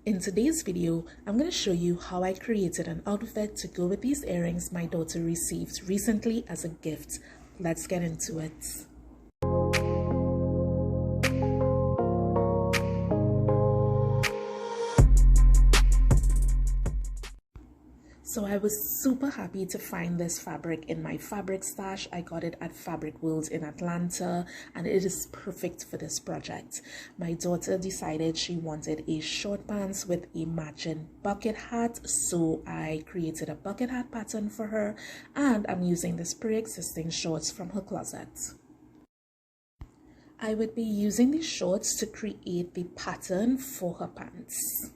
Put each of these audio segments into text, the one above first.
In today's video, I'm going to show you how I created an outfit to go with these earrings my daughter received recently as a gift. Let's get into it. So I was super happy to find this fabric in my fabric stash. I got it at Fabric World in Atlanta and it is perfect for this project. My daughter decided she wanted a short pants with a matching bucket hat, so I created a bucket hat pattern for her and I'm using this pre-existing shorts from her closet. I would be using these shorts to create the pattern for her pants.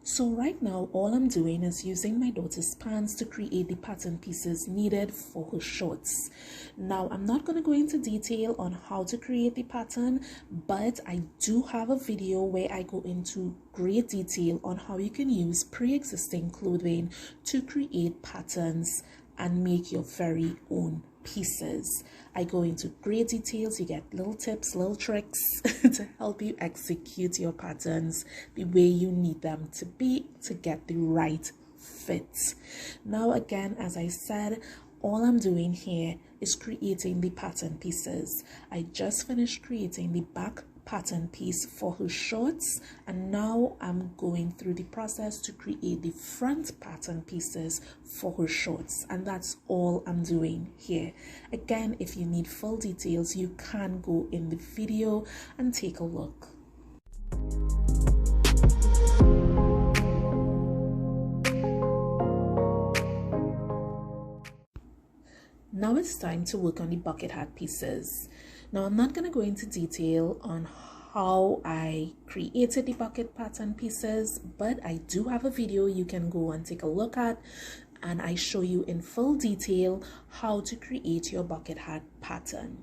So right now, all I'm doing is using my daughter's pants to create the pattern pieces needed for her shorts. Now, I'm not going to go into detail on how to create the pattern, but I do have a video where I go into great detail on how you can use pre-existing clothing to create patterns and make your very own pieces. I go into great details. You get little tips, little tricks to help you execute your patterns the way you need them to be to get the right fit. Now again, as I said, all I'm doing here is creating the pattern pieces. I just finished creating the back pattern piece for her shorts and now I'm going through the process to create the front pattern pieces for her shorts, and that's all I'm doing here. Again, if you need full details, you can go in the video and take a look. Now it's time to work on the bucket hat pieces. Now I'm not going to go into detail on how I created the bucket pattern pieces, but I do have a video you can go and take a look at, and I show you in full detail how to create your bucket hat pattern.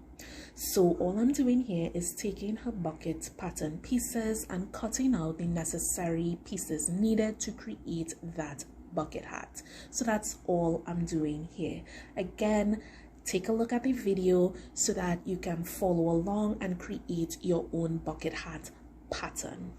So all I'm doing here is taking her bucket pattern pieces and cutting out the necessary pieces needed to create that bucket hat. So that's all I'm doing here. Again, take a look at the video so that you can follow along and create your own bucket hat pattern.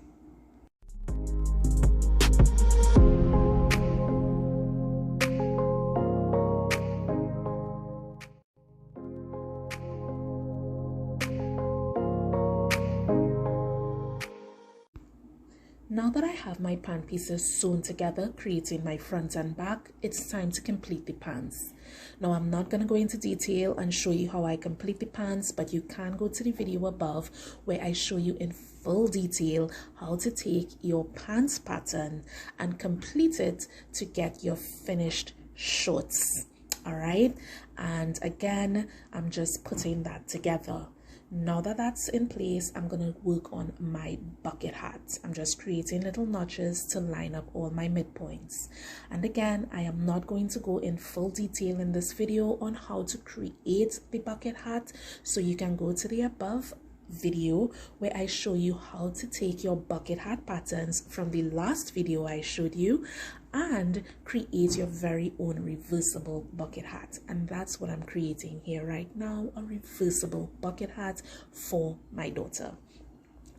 Now that I have my pant pieces sewn together, creating my front and back, it's time to complete the pants. Now I'm not going to go into detail and show you how I complete the pants, but you can go to the video above where I show you in full detail how to take your pants pattern and complete it to get your finished shorts. All right, and again, I'm just putting that together. Now that that's in place, I'm going to work on my bucket hat. I'm just creating little notches to line up all my midpoints. And again, I am not going to go in full detail in this video on how to create the bucket hat. So you can go to the above video where I show you how to take your bucket hat patterns from the last video I showed you and create your very own reversible bucket hat. And that's what I'm creating here right now, a reversible bucket hat for my daughter.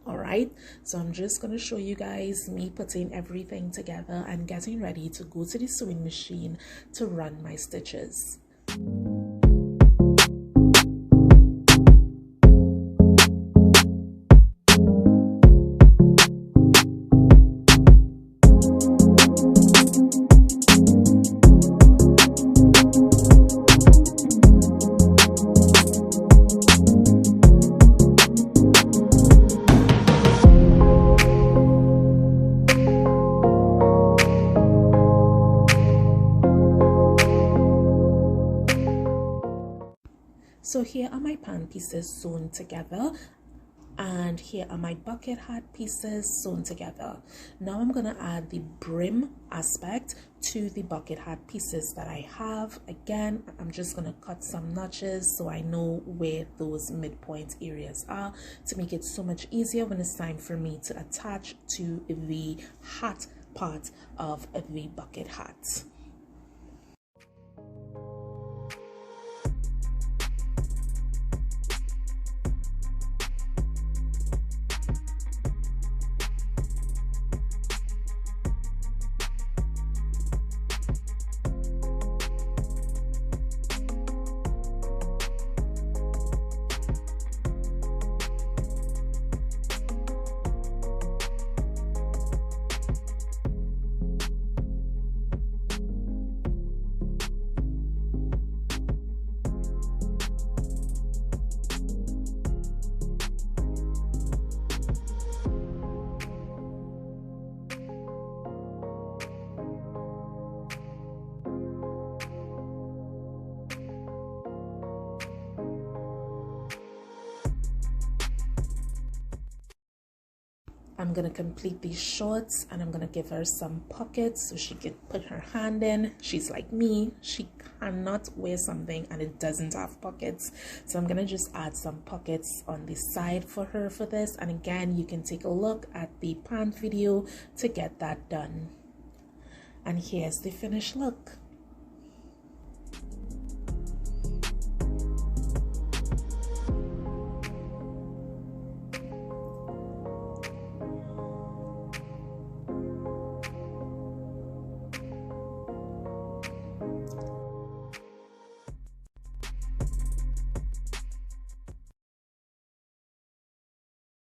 All right, so I'm just going to show you guys me putting everything together and getting ready to go to the sewing machine to run my stitches. So here are my pant pieces sewn together and here are my bucket hat pieces sewn together. Now I'm going to add the brim aspect to the bucket hat pieces that I have. Again, I'm just going to cut some notches so I know where those midpoint areas are to make it so much easier when it's time for me to attach to the hat part of the bucket hat. I'm gonna complete these shorts, and I'm gonna give her some pockets so she can put her hand in. She's like me, she cannot wear something and it doesn't have pockets, so I'm gonna just add some pockets on the side for her for this. And again, you can take a look at the pant video to get that done. And here's the finished look.